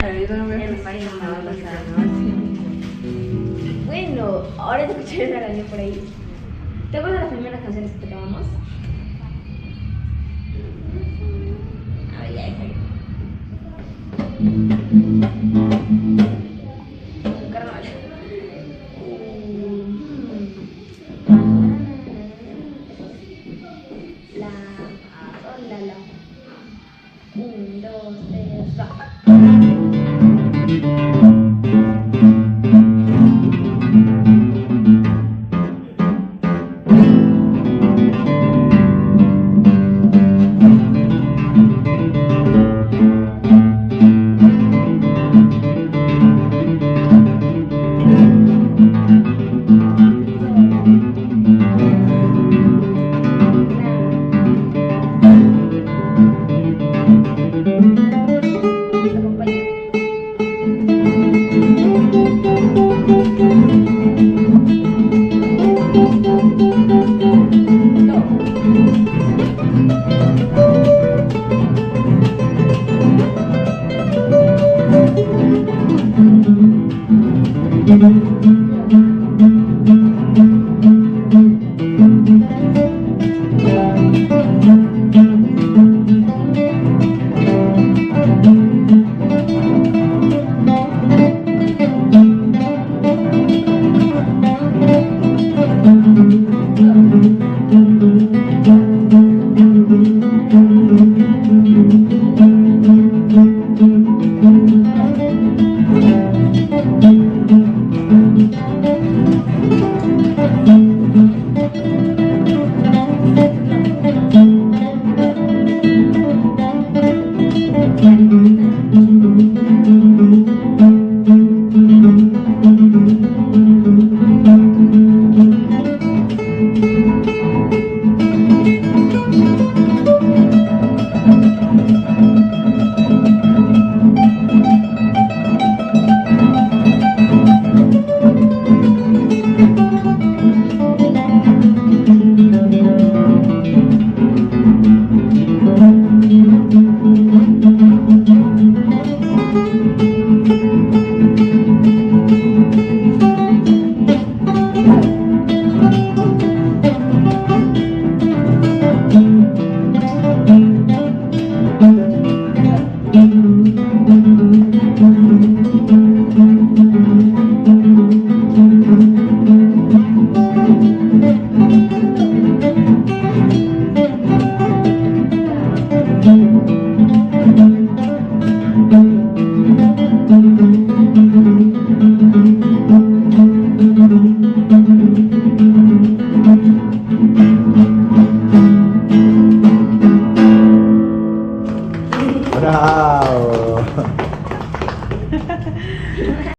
Yo no veo El que Mario sea no va a nada que pasar. no hace. Bueno, ahora te escuché una canción por ahí. ¿Te acuerdas de las primeras canciones que tocábamos? A ver, ya, déjalo. Carnaval. La, sol, la. 1, 2, 3, va.